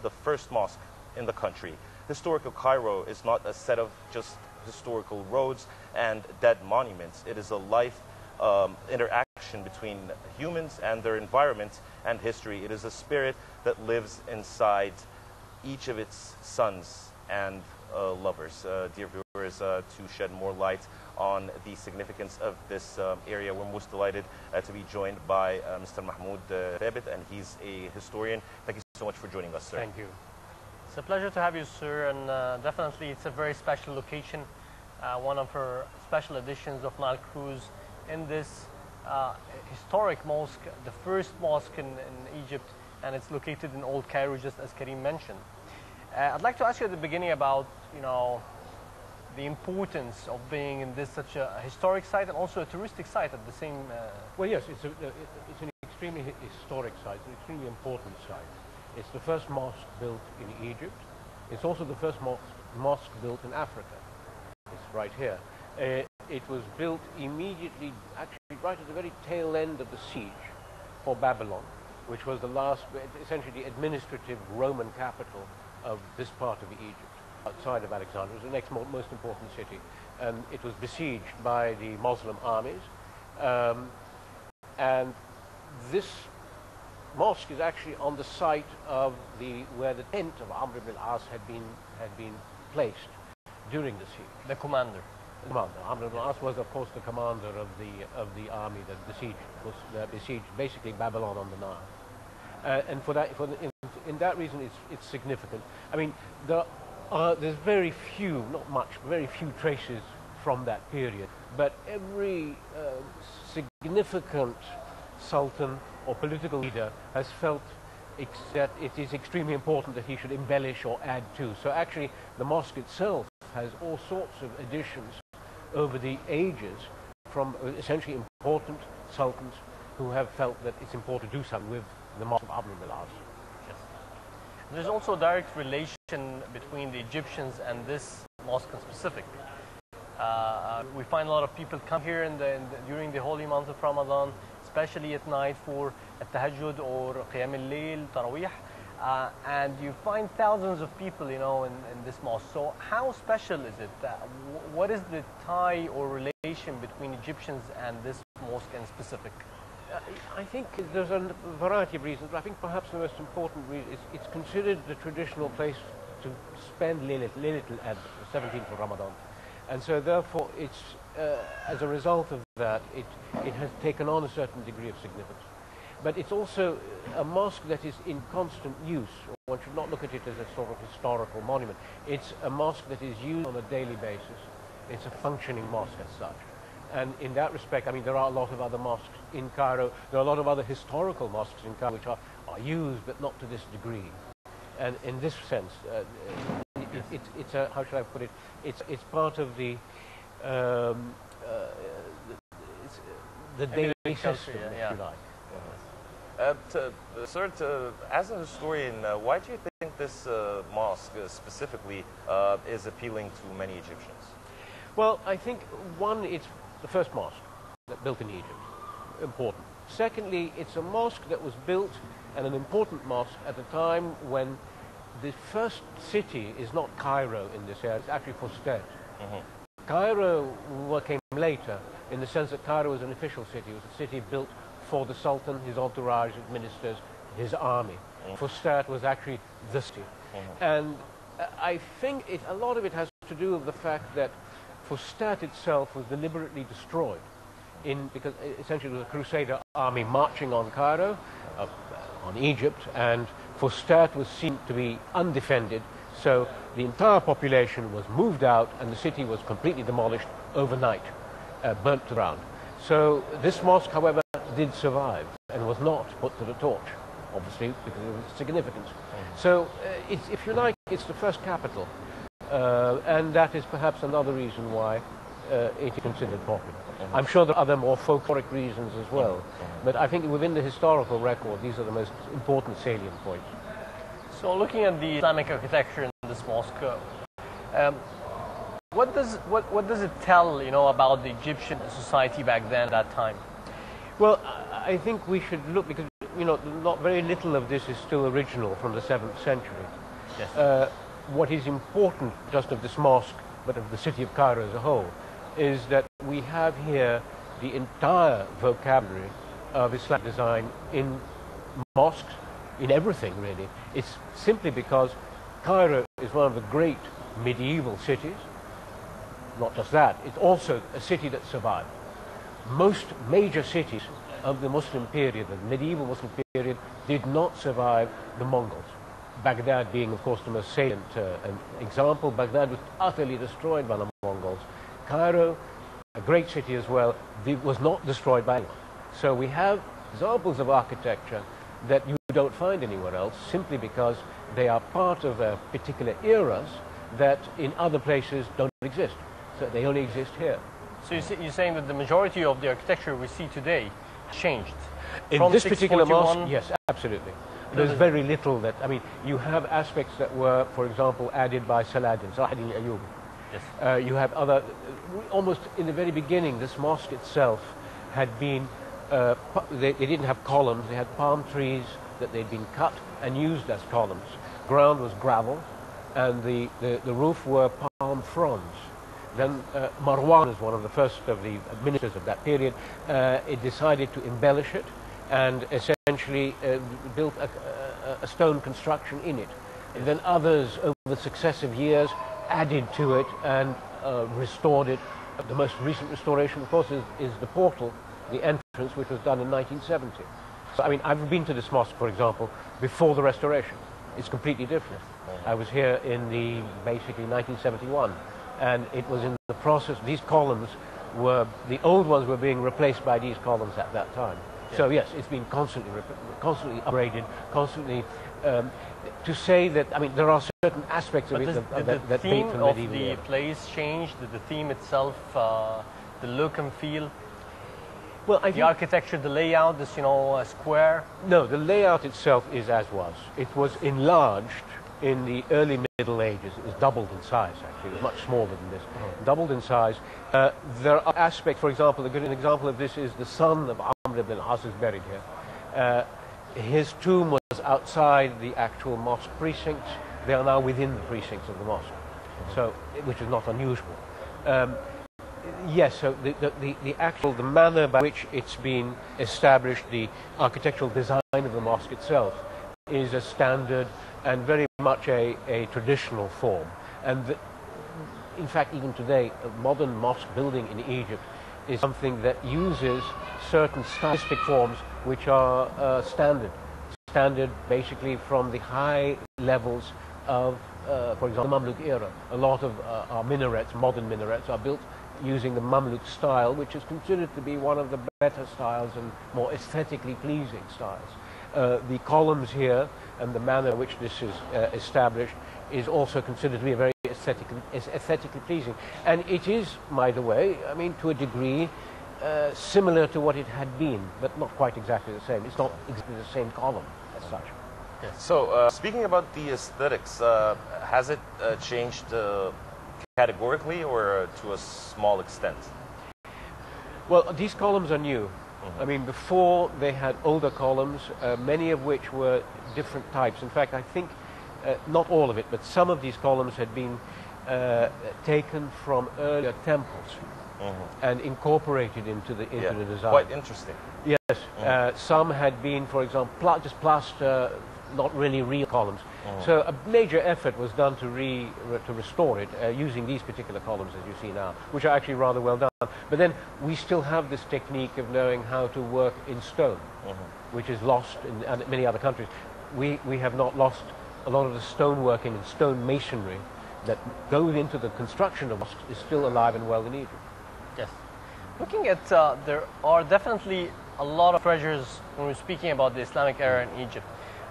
the first mosque in the country. Historical Cairo is not a set of just historical roads and dead monuments. It is a life interaction between humans and their environment and history. It is a spirit that lives inside each of its sons and lovers. Dear viewers, to shed more light on the significance of this area, we're most delighted to be joined by Mr. Mahmoud Thabit, and he's a historian. Thank you so much for joining us, sir. Thank you. It's a pleasure to have you, sir, and definitely it's a very special location, one of our special editions of Nile Cruise in this historic mosque, the first mosque in Egypt, and it's located in Old Cairo, just as Karim mentioned. I'd like to ask you at the beginning about, the importance of being in this such a historic site and also a touristic site at the same. Well, yes, it's an extremely historic site, an extremely important site. It's the first mosque built in Egypt. It's also the first mosque built in Africa. It's right here. It was built immediately, actually right at the very tail end of the siege for Babylon, which was the last, essentially the administrative Roman capital of this part of Egypt, outside of Alexandria. It was the next most important city. And it was besieged by the Muslim armies. And this mosque is actually on the site of where the tent of Amr ibn al-As had been placed during the siege. The commander. The commander. Amr ibn al-As was, of course, the commander of the army that besieged basically Babylon on the Nile. And in that reason, it's significant. I mean, there's very few, not much, very few traces from that period. But every significant sultan or political leader has felt that it is extremely important that he should embellish or add to. So actually, the mosque itself has all sorts of additions over the ages from essentially important sultans who have felt that it's important to do something with the mosque of Amr ibn al-As. Yes. There's also a direct relation between the Egyptians and this mosque in specific. We find a lot of people come here during the holy month of Ramadan, especially at night for at-tahajjud or qiyam al-layl, tarawih, and you find thousands of people, in this mosque. So how special is it? What is the tie or relation between Egyptians and this mosque in specific? I think there's a variety of reasons, but I think perhaps the most important reason is it's considered the traditional place to spend Laylatul Qadr, the 17th of Ramadan. And so therefore, it's, as a result of that, it has taken on a certain degree of significance. But it's also a mosque that is in constant use. One should not look at it as a sort of historical monument. It's a mosque that is used on a daily basis. It's a functioning mosque as such. And in that respect, I mean, there are a lot of other mosques in Cairo. There are a lot of other historical mosques in Cairo which are used, but not to this degree. And in this sense, it's a, how should I put it? It's part of the daily system, if you like. Sir, as a historian, why do you think this mosque specifically is appealing to many Egyptians? Well, I think, one, it's the first mosque built in Egypt. Important. Secondly, it's a mosque that was built, and an important mosque, at a time when the first city is not Cairo in this area, it's actually Fustat. Cairo came later, in the sense that Cairo was an official city. It was a city built for the Sultan, his entourage, his ministers, his army. Fustat was actually the city. And I think a lot of it has to do with the fact that Fustat itself was deliberately destroyed because essentially it was a Crusader army marching on Cairo, on Egypt, and Fustat was seen to be undefended, so the entire population was moved out and the city was completely demolished overnight, burnt to the ground. So this mosque, however, did survive and was not put to the torch, obviously, because of its significance. So, if you like, it's the first capital, and that is perhaps another reason why it is considered popular. I'm sure there are other more folkloric reasons as well, but I think within the historical record, these are the most important salient points. So, looking at the Islamic architecture in this mosque, what does it tell, about the Egyptian society back then at that time? Well, I think we should look, because you know, not very little of this is still original from the 7th century. Yes. What is important, just of this mosque, but of the city of Cairo as a whole, is that we have here the entire vocabulary of Islamic design in mosques, in everything really. It's simply because Cairo is one of the great medieval cities. Not just that, it's also a city that survived. Most major cities of the Muslim period, the medieval Muslim period, did not survive the Mongols. Baghdad being, of course, the most salient example. Baghdad was utterly destroyed by the Mongols. Cairo, a great city as well, was not destroyed by anyone. So we have examples of architecture that you don't find anywhere else, simply because they are part of particular eras that in other places don't exist. So they only exist here. So you're saying that the majority of the architecture we see today changed? In from this particular mosque, 641? yes, absolutely. There's very little that, I mean, you have aspects that were, for example, added by Saladin Ayyubi. Yes. You have other, almost in the very beginning, this mosque itself had been, they didn't have columns, they had palm trees that they'd been cut and used as columns. Ground was gravel, and the roof were palm fronds. Then Marwan is one of the first of the ministers of that period. It decided to embellish it and essentially built a stone construction in it. And then others over successive years added to it and restored it. The most recent restoration, of course, is the portal, the entrance, which was done in 1970. So, I mean, I've been to this mosque, for example, before the restoration. It's completely different. I was here in basically 1971. And it was in the process, these columns were, the old ones were being replaced by these columns at that time. Yeah. So yes, it's been constantly upgraded, constantly, to say that, I mean, there are certain aspects of it that the theme date from of medieval the era. place changed, the theme itself, the look and feel, Well, I the think, architecture, the layout, this, square. no, the layout itself is as was. It was enlarged in the early Middle Ages. It was doubled in size, actually. It was much smaller than this. Doubled in size. There are aspects, for example, a good example of this is the son of Amr ibn al-As is buried here. His tomb was outside the actual mosque precincts. They are now within the precincts of the mosque, so which is not unusual. Yes, so the manner by which it's been established, the architectural design of the mosque itself, is a standard and very much a traditional form. And in fact, even today, a modern mosque building in Egypt is something that uses certain stylistic forms which are standard. Standard basically from the high levels of, for example, the Mamluk era. A lot of our minarets, modern minarets, are built using the Mamluk style, which is considered to be one of the better styles and more aesthetically pleasing styles. The columns here and the manner in which this is established is also considered to be very aesthetically pleasing. And it is, by the way, I mean, to a degree, similar to what it had been, but not quite exactly the same. It's not exactly the same column as such. So, speaking about the aesthetics, has it changed categorically or to a small extent? Well, these columns are new. I mean, before they had older columns, many of which were different types. In fact, I think not all of it, but some of these columns had been taken from earlier temples and incorporated into the design. Quite interesting. Yes, some had been, for example, just plaster, not really real columns. So a major effort was done to restore it using these particular columns as you see now, which are actually rather well done. But then we still have this technique of knowing how to work in stone, which is lost in many other countries. We have not lost a lot of the stone working and stone masonry that goes into the construction of mosques is still alive and well in Egypt. Yes. Looking at, there are definitely a lot of treasures when we're speaking about the Islamic era in Egypt.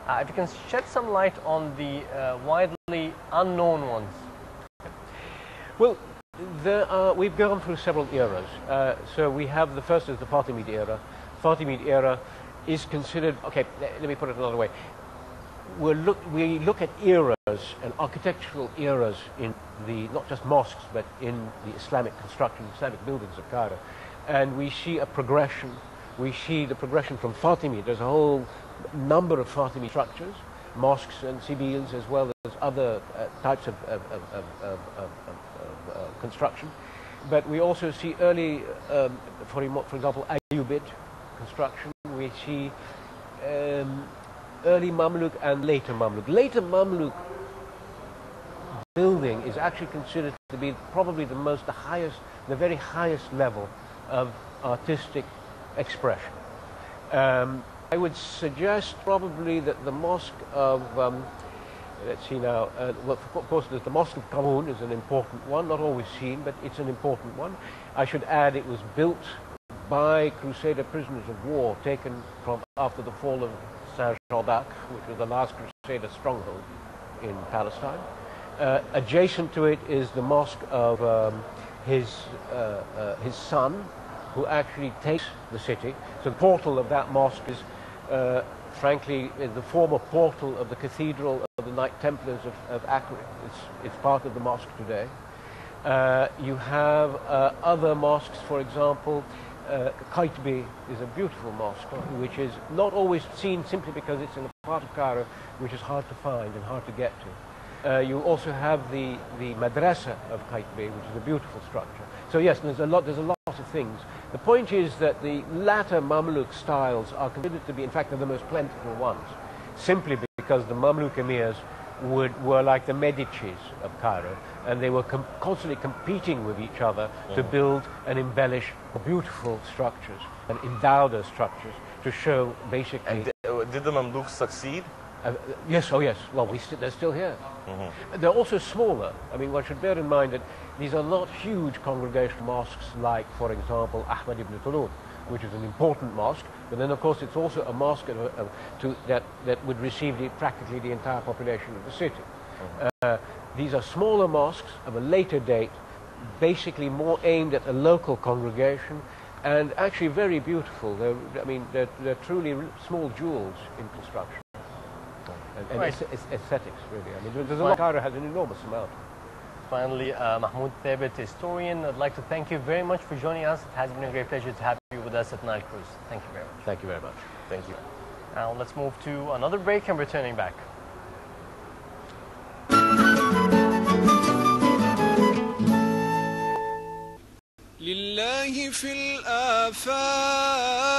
If you can shed some light on the widely unknown ones. Well, we've gone through several eras. So we have the first is the Fatimid era. Fatimid era is considered, okay, let me put it another way. We look at eras and architectural eras in the, not just mosques, but in the Islamic construction, Islamic buildings of Cairo. And we see a progression. We see the progression from Fatimid. There's a whole number of Fatimid structures, mosques and civils, as well as other types of construction. But we also see early, for example, Ayyubid construction. We see early Mamluk and later Mamluk. Later Mamluk building is actually considered to be probably the very highest level of artistic expression. I would suggest probably that the mosque of, let's see now, well, of course there's the mosque of Qamun is an important one, not always seen, but it's an important one. I should add it was built by Crusader prisoners of war taken from after the fall of Saint-Jean d'Arc, which was the last Crusader stronghold in Palestine. Adjacent to it is the mosque of his son, who actually takes the city. So the portal of that mosque is, frankly, the former portal of the cathedral of the Knight Templars of Acre. It's part of the mosque today. You have other mosques, for example, Qaitbay is a beautiful mosque, which is not always seen simply because it's in a part of Cairo which is hard to find and hard to get to. You also have the madrasa of Qaitbay, which is a beautiful structure. So yes, there's a lot of things. The point is that the latter Mamluk styles are considered to be, in fact, the most plentiful ones, simply because the Mamluk emirs were like the Medicis of Cairo, and they were constantly competing with each other to build and embellish beautiful structures and endow those structures to show basically... And did the Mamluks succeed? Yes, oh yes. Well, they're still here. They're also smaller. I mean, one should bear in mind that these are not huge congregational mosques like, for example, Ahmad ibn Tulun, which is an important mosque. But then, of course, it's also a mosque that would receive practically the entire population of the city. These are smaller mosques of a later date, basically more aimed at a local congregation, and actually very beautiful. They're truly small jewels in construction. And right. Aesthetics, really. I mean, there's a lot. Cairo has an enormous amount. Finally, Mahmoud Thabit, historian, I'd like to thank you very much for joining us. It has been a great pleasure to have you with us at Nile Cruise. Thank you very much. Thank you very much. Thank you. Now let's move to another break and returning back. لله في الآفاق